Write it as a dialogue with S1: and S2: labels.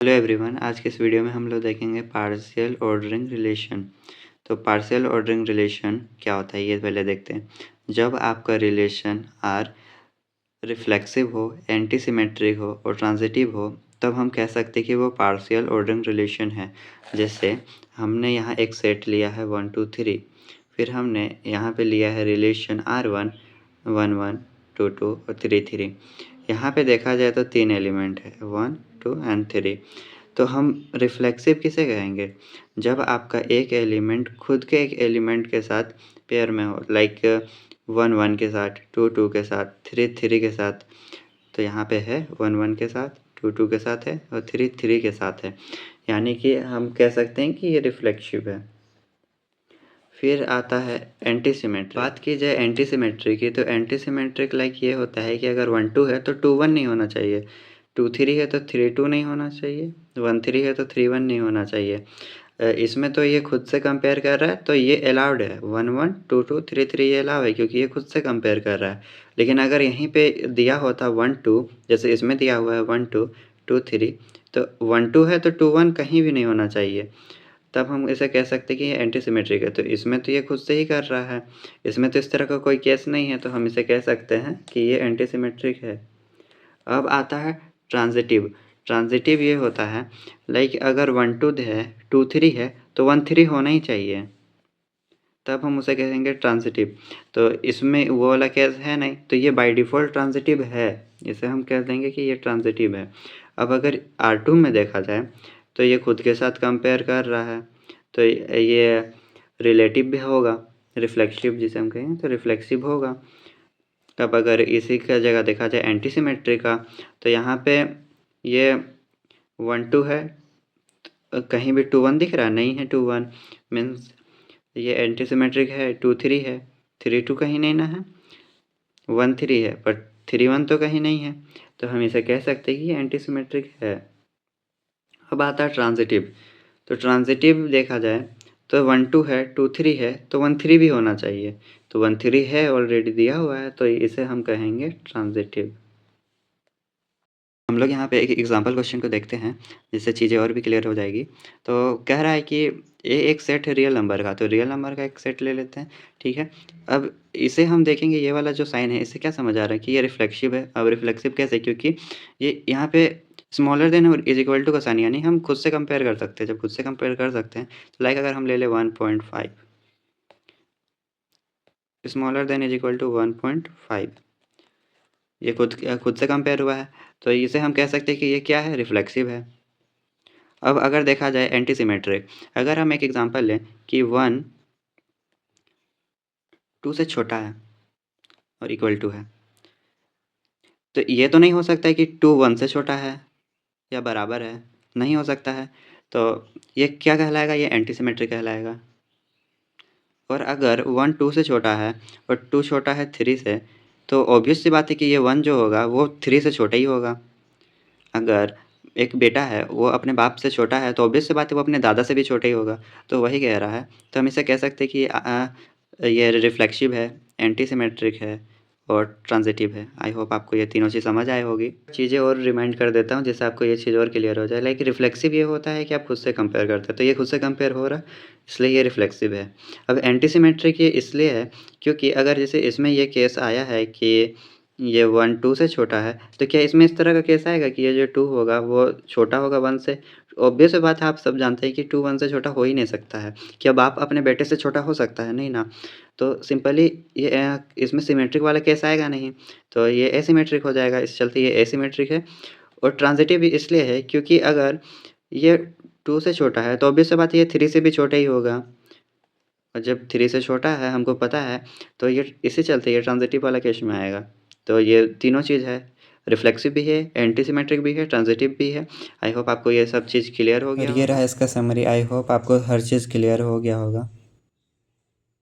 S1: Hello everyone, आज के इस वीडियो में हम लोग देखेंगे पार्शियल ऑर्डरिंग रिलेशन। तो पार्शियल ऑर्डरिंग रिलेशन क्या होता है ये पहले देखते हैं। जब आपका रिलेशन आर रिफ्लेक्सिव हो, एंटी सिमेट्रिक हो और ट्रांजिटिव हो, तब हम कह सकते हैं कि वो पार्शियल ऑर्डरिंग रिलेशन है। जैसे हमने यहाँ एक सेट लिया है 1 2 3, फिर हमने यहाँ पे लिया है रिलेशन R1 1 1 2 2 और 3 3। यहाँ पे देखा जाए तो 3 एलिमेंट है 1 2 एंड 3। तो हम रिफ्लेक्सिव किसे कहेंगे? जब आपका एक एलिमेंट खुद के एक एलिमेंट के साथ पेयर में हो, लाइक 1 1 के साथ, 2 2 के साथ, 3 3 के साथ। तो यहाँ पे है 1 1 के साथ, 2 2 के साथ है और 3 3 के साथ है, यानी कि हम कह सकते हैं कि ये रिफ्लेक्सिव है। फिर आता है एंटी सिमेट्रिक। बात की जाए एंटी सिमेट्रिक की, तो एंटी सिमेट्रिक लाइक ये होता है कि अगर 1 2 है तो 2 1 नहीं होना चाहिए, 2 3 है तो 3 2 नहीं होना चाहिए, 1 3 है तो 3 1 नहीं होना चाहिए। इसमें तो ये खुद से कंपेयर कर रहा है तो ये अलाउड है, 1 1 2 2 3 3 ये अलाउ है क्योंकि ये खुद से कंपेयर कर रहा है। लेकिन अगर यहीं पे दिया होता 1 2, जैसे इसमें दिया हुआ है 1 2 2 3, तो 1 2 है तो 2 1 कहीं भी नहीं होना चाहिए, तब हम इसे कह सकते हैं कि ये एंटी सिमेट्रिक है। तो इसमें तो ये खुद से ही कर रहा है, इसमें तो इस तरह का कोई केस नहीं है, तो हम इसे कह सकते हैं कि ये एंटी सिमेट्रिक है। अब आता है ट्रांजिटिव। ट्रांजिटिव ये होता है लाइक अगर 1 2 है, 2 3 है तो 1 3 होना ही चाहिए, तब हम उसे कहेंगे ट्रांजिटिव। तो इसमें वो वाला केस है नहीं, तो ये बाय डिफ़ॉल्ट ट्रांजिटिव है, इसे हम कह देंगे कि ये ट्रांजिटिव है। अब अगर R2 में देखा जाए तो ये खुद के साथ कंपेयर कर रहा है, तो ये रिलेटिव भी होगा, रिफ्लेक्सिव जिसे हम कहें तो रिफ्लेक्सिव होगा। अब अगर इसी का जगह देखा जाए एंटी सिमेट्री का, तो यहाँ पे ये 1 2 है, कहीं भी 2 1 दिख रहा है? नहीं है 2 1, मीन्स ये एंटी सिमेट्रिक है। 2 3 है, 3 2 कहीं नहीं ना है, 1 3 है पर 3 1 तो कहीं नहीं है, तो हम इसे कह सकते हैं कि ये एंटी सिमेट्रिक है। अब आता है ट्रांजिटिव। तो ट्रांजिटिव देखा जाए तो 1 2 है, 2 3 है तो 1 3 भी होना चाहिए, तो 1 3 है ऑलरेडी दिया हुआ है, तो इसे हम कहेंगे ट्रांजिटिव। हम लोग यहाँ पे एक एग्जांपल क्वेश्चन को देखते हैं, जिससे चीज़ें और भी क्लियर हो जाएगी। तो कह रहा है कि ये एक सेट है रियल नंबर का, तो रियल नंबर का एक सेट ले लेते हैं, ठीक है। अब इसे हम देखेंगे, ये वाला जो साइन है इससे क्या समझ आ रहा है कि ये रिफ्लेक्सिव है। अब रिफ्लेक्सिव कैसे? क्योंकि ये यहाँ पे स्मॉलर देन और इज इक्वल टू का साइन, यानी हम खुद से कंपेयर कर सकते हैं। जब खुद से कंपेयर कर सकते हैं तो लाइक अगर हम ले लें 1.5, smaller than is equal to 1.5, ये खुद से कंपेयर हुआ है, तो इसे हम कह सकते हैं कि ये क्या है? रिफ्लेक्सिव है। अब अगर देखा जाए एंटी सिमेट्रिक, अगर हम एक एग्जांपल लें कि 1 2 से छोटा है और इक्वल टू है, तो ये तो नहीं हो सकता है कि 2 1 से छोटा है या बराबर है, नहीं हो सकता है, तो ये क्या कहलाएगा? ये एंटी सिमेट्रिक कहलाएगा। और अगर 1 2 से छोटा है और 2 छोटा है 3 से, तो ऑब्वियस सी बात है कि ये 1 जो होगा वो 3 से छोटा ही होगा। अगर एक बेटा है वो अपने बाप से छोटा है, तो ऑब्वियस सी बात है वो अपने दादा से भी छोटा ही होगा, तो वही कह रहा है। तो हम इसे कह सकते हैं कि ये रिफ्लेक्सिव है, एंटी सिमेट्रिक है और ट्रांजिटिव है। आई होप आपको ये तीनों चीज़ समझ आए होगी। चीज़ें और रिमाइंड कर देता हूँ जिससे आपको ये चीज़ और क्लियर हो जाए। लाइक रिफ्लेक्सिव ये होता है कि आप खुद से कंपेयर करते हैं, तो ये खुद से कंपेयर हो रहा है इसलिए ये रिफ्लेक्सिव है। अब एंटी सिमेट्रिक ये इसलिए है क्योंकि अगर जैसे इसमें ये केस आया है कि ये 1 2 से छोटा है, तो क्या इसमें इस तरह का केस आएगा कि ये जो 2 होगा वो छोटा होगा 1 से? ऑब्वियस बात है, आप सब जानते हैं कि 2 1 से छोटा हो ही नहीं सकता है। क्या बाप अपने बेटे से छोटा हो सकता है? नहीं ना। तो सिंपली ये इसमें सिमेट्रिक वाला केस आएगा नहीं, तो ये एसिमेट्रिक हो जाएगा, इस चलते ये एसिमेट्रिक है। और ट्रांजिटिव भी इसलिए है क्योंकि अगर ये 2 से छोटा है तो ऑब्वियस सी बात है ये 3 से भी छोटा ही होगा, और जब 3 से छोटा है हमको पता है, तो ये इसी चलते ये ट्रांजिटिव वाला केस में आएगा। तो ये तीनों चीज़ है, रिफ्लेक्सिव भी है, एंटी सिमेट्रिक भी है, ट्रांजिटिव भी है। आई होप आपको ये सब चीज़ क्लियर हो गया। और ये रहा इसका समरी। आई होप आपको हर चीज़ क्लियर हो गया होगा।